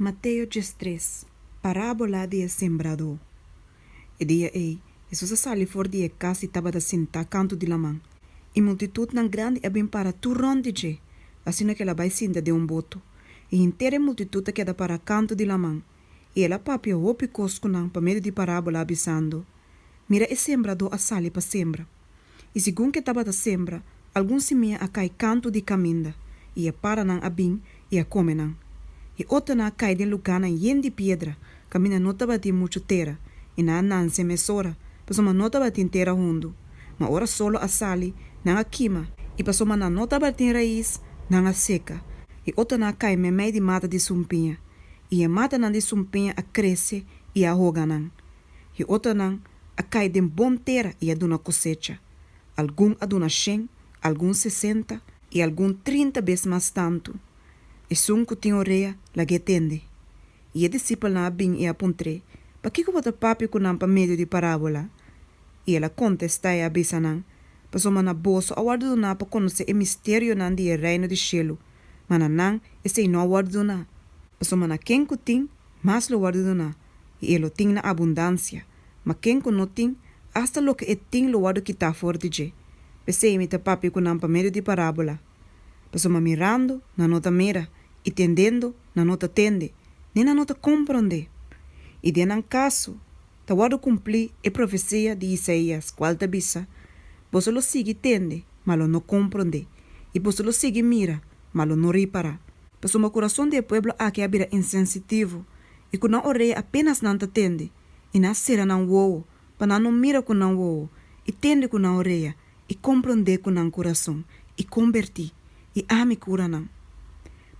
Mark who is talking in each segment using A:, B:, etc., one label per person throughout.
A: Mateus 13, parábola de sembrador. E dia Jesus sali for de casa e estava a sentar canto de lamang. E multitud não grande é bem para tu ronde, assim que ela vai sinta de boto. E inteira multitud queda para canto de lamang. E ela papia hopi cosco não para meio de parábola avisando. Mira e sembrador a sali para sembra. E segundo que estava a sembra, algum semia a cai canto de caminda. E a para não a bim e a come não. E outra na cai de lugar na yen de pedra, caminha nota bati muito terra, e na nan se mesora, passou uma nota bati inteira hundo. Mas ora solo a sali, na a quima, e passou uma nota bati raiz, na a seca. E outra na cai me meio de mata de sumpinha, e a mata na de sumpinha a cresce e a roga nan. E outra nan a cai de bom terra e a duna cosecha. Algum a duna 100, algum 60 e algum 30 vezes mais tanto. E sunco tinha orelha, la que tende. E a discípula na bem e apontre, pa que bota papi com nampa meio de parábola? E ela contesta e abisa nan, pa soma na bolso a guarda do na pa conhecer o mistério nan de reino de cielo. Mana nan, esse não guarda do na. Pa soma na quem que tem, mas lo guarda do na. E ele tem na abundância. Mas quem que não tem, hasta lo que tem lo guarda que tá forte je. Pensei me ta papi com nampa meio de parábola. Passoma mirando, na nota mira, e tendendo, na nota tende, nem na nota compreende. E de nan caso, ta wado cumprir a profecia de Isaías, qual ta bisa, você lo sigue tende, mas lo não compreende, e você lo sigue mira, mas lo não repara. Passoma coração de pueblo aqui abira insensitivo, e com na orelha apenas não ta tende, e na sera não uou, para não mira com não uou, e tende com na orelha, e compreende com não coração, e convertir. E ame cura não.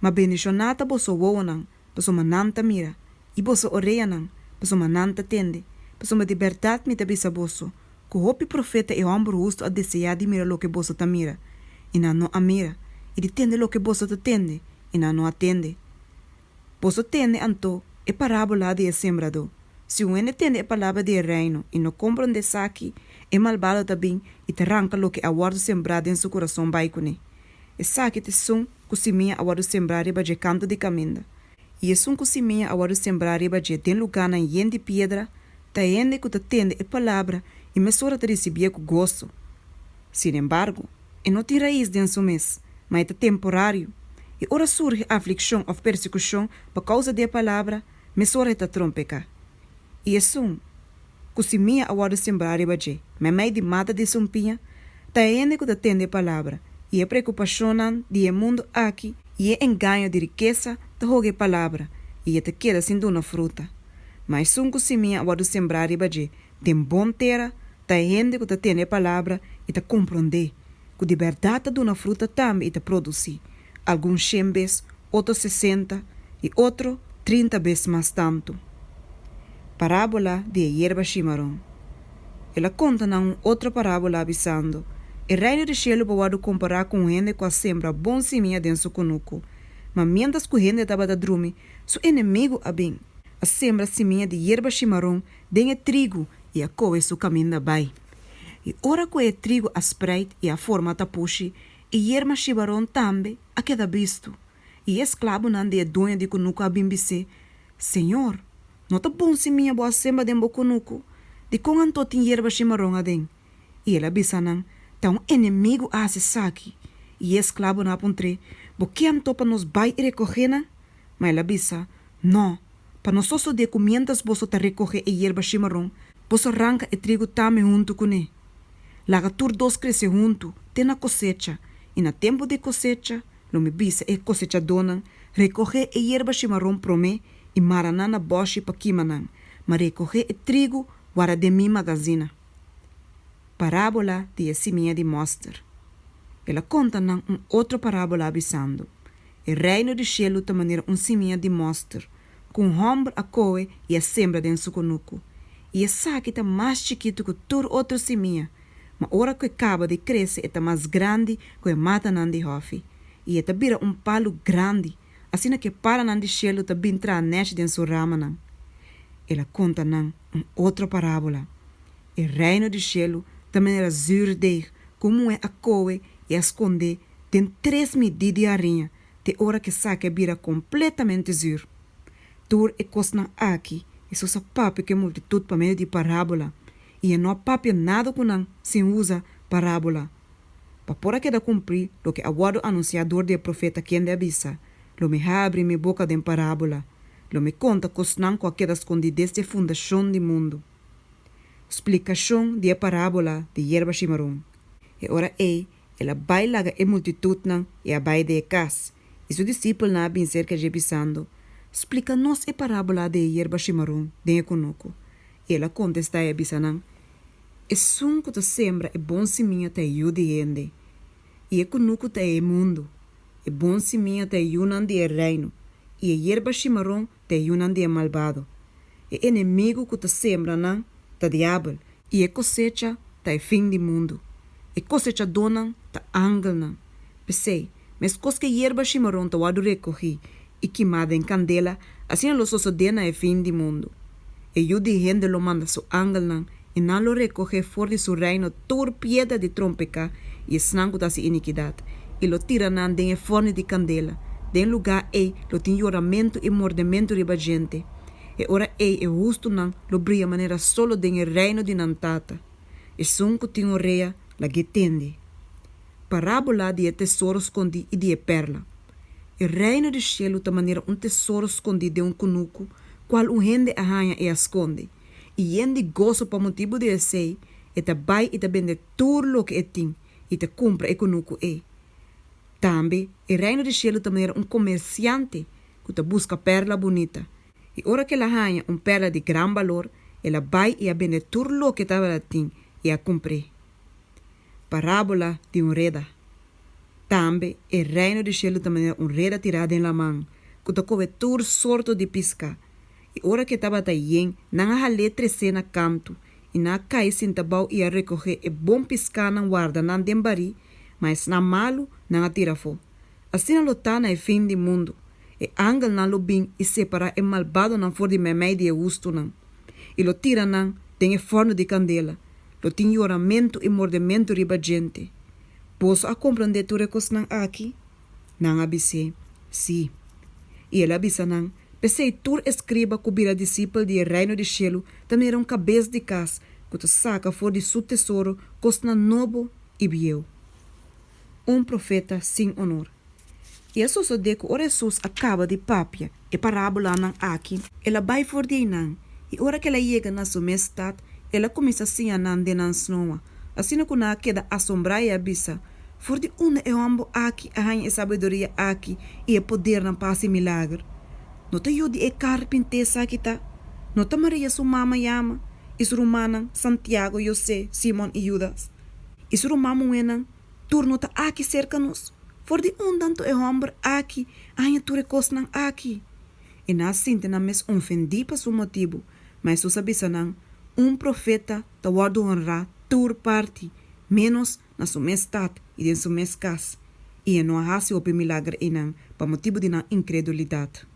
A: Mas bendicionata boso woa não, boso mananta mira, e boso oreia não, boso mananta tende, boso ma liberdade me tabisa boso, que o hopi profeta e o ambro justo a desejar de mira lo que boso ta mira, e na não a mira, e de tende lo que boso ta tende, e na não atende. Boso tende anto, e parábola de sembrador. Se o ene tende a palavra de reino, e não compreende saki, e malvado também, e te arranca lo que aguardo sembrado em seu coração baicone. E sabe que sum cusimia awadu sembrar riba de canto de caminda. E sum cusimia awadu sembrar riba de tem lugar na yen de pedra, ta ende que ta tende e palavra e mesura te recebia com gosto. Sin embargo, e não tem raiz dentro do mês, mas é temporário. E ora surge aflição ou persecução por causa da palavra, mesura ta trompeca. E sum cusimia awadu sembrar riba de, mas de mata de sumpinha, ta ende que ta tende palavra. E a preocupação de mundo aqui e o enganho de riqueza da hoge palavra e te queda sem duna fruta. Mas sunco semia a do sembrar riba de tem bom terra, ta gente que tem a palavra e te compreender que de verdade duna fruta também e te produzir. Alguns 100 vezes, outros 60 e outro 30 vezes mais tanto. Parábola de hierba chimarrón. Ela conta outra parábola avisando. O reino de cielo pode comparar com gente que sembra bom semente dentro do conuco. Mas mientras que gente estava a dormir, seu inimigo a bem. A sembra semente de erva chimarrón tem trigo e a coe seu caminho da bai. E ora que o trigo a spreid e a forma ta puxi, e erva chimarrón também a queda visto. E esclavo não de dono de conuco a bem bise. Senhor, não tá bom semente boa sembra dentro do conuco. De com anto tem erva chimarrón a den. E ela bisa não. Então, inimigo a se saque, e esclavo na apontre, porque anto para nos vai recorrer, mas ela bisa, não, para nós só de comientas você te recorrer e erva chimarrón, você arranca e trigo também junto com ele. Laga tur dos cresce junto, tem a cosecha, e na tempo de cosecha, lo me bisa e cosecha dona, recorrer e erva chimarrón prome, e maranana boshi pa kimanan, mas recorrer e trigo, guarda de mi magazina. Parábola de semente de mostarda. Ela conta outra parábola avisando. O reino de cielo de maneira semente de mostarda, com homem a coe e a sembra dentro do conuco. E essa que está mais chiquito que toda outra semente, mas ora que acaba de crescer está mais grande que a mata de hofe. E está vira palo grande, assim que para de cielo está bem neste dentro do rama. Ela conta outra parábola. O reino de cielo também era zuurdeig, como é a coe e a esconder, tem 3 medidas de arinha, de hora que saca vira completamente zur. tur e cosna aqui, isso sa papi que multitud pa meio de parábola, e não papi nada kunang sem usa parábola. Pa por que da cumprir lo que aguardo anunciador de profeta quem de avisa, lo me abre mi boca de parábola, lo me conta cosnan com aquelas escondidas de fundação do mundo. Explicação de parábola de hierba chimarrón. E ora ela vai laga e multitud nan e a bai de cas. E seu discípulo na bem cerca de pisando. Explica-nos a parábola de hierba chimarrón de conoco. Ela contesta e bisanan. E sunco te sembra e bom seminha te ajude ende. E e conoco te e mundo. E bom seminha te ayunan de reino. E a hierba chimarrón te ayunan de malvado. E inimigo que te sembra nan te diabo. E a cosecha te fim do mundo. E cosecha donan te angel nan. Pensei, mas cos que hierba chimarrón te wadu recogi e queimada em candela, assim lo sosodena e fim do mundo. E eu de gente lo manda su angel nan, e não lo recoge fora de su reino tur piedra de trompeca e snango da si iniquidade, e lo tira nan den e forno de candela, den lugar lo tin lloramento e mordimento riba gente. E ora e justo nan lo brilha maneira solo den e reino de nantata. E sunco tin oreia la getende. Parábola de tesouro escondido e de perla. O reino do cielo da maneira tesouro escondido de conuco, qual rende arranha e esconde. E ende gozo para motivo de sei, e te vai e te vende tudo o que tem, e te compra e conuco Também, o reino do cielo da maneira comerciante, que te busca perla bonita. E ora que ela arranha perla de gran valor, ela vai e a vende tudo o que ela tem, e a compra. Parábola de reda. Também, o reino do cielo também é reda tirada em la mão, que te cobertura sorto de pisca. E ora que estava taien, não há letra na canto, e não cai sem tabau e a recoger e bom piscar na guarda não den bari, mas na malo não atira fo. Assim lo tá na fim do mundo, e angel não lo bem e separa e malvado não for de memei de gusto não. E lo tira não, tem forno de candela. Lo tem oramento e mordimento riba gente. Posso a compreender tu recos nang aqui? Nang abise, sim. E ela abisa nang, pensei tu escriba cubira discípulo de reino de cielo, também era cabeça de casa, que tu saca for de seu tesouro, cosna novo e bieu. Profeta sem honor. E a só de que o Jesus acaba de papia e parábola nang aqui, ela vai for de nang, e ora que ela chega na sua estado, ela começa assim a nan de nan snoa. Assim que na queda assombrar e abisa. For de uma é ambo aqui, a rainha e sabedoria aqui, e é poder na paz e milagre. Nota Yudi e carpinte sakita. Nota Maria sua mama yama. Isu rumana Santiago, José, Simon e Judas. Isu rumama wenan. Turno ta aqui cerca nos. For de tanto é ambo aqui, a rainha tu recosnan aqui. E na sinte na mes ofendi pa su motivo, mas su sabisa nan. Profeta ta guardo honrar tur parte, menos na sua estado e de sua casa. E não há se o milagre inang, para motivo de na incredulidade.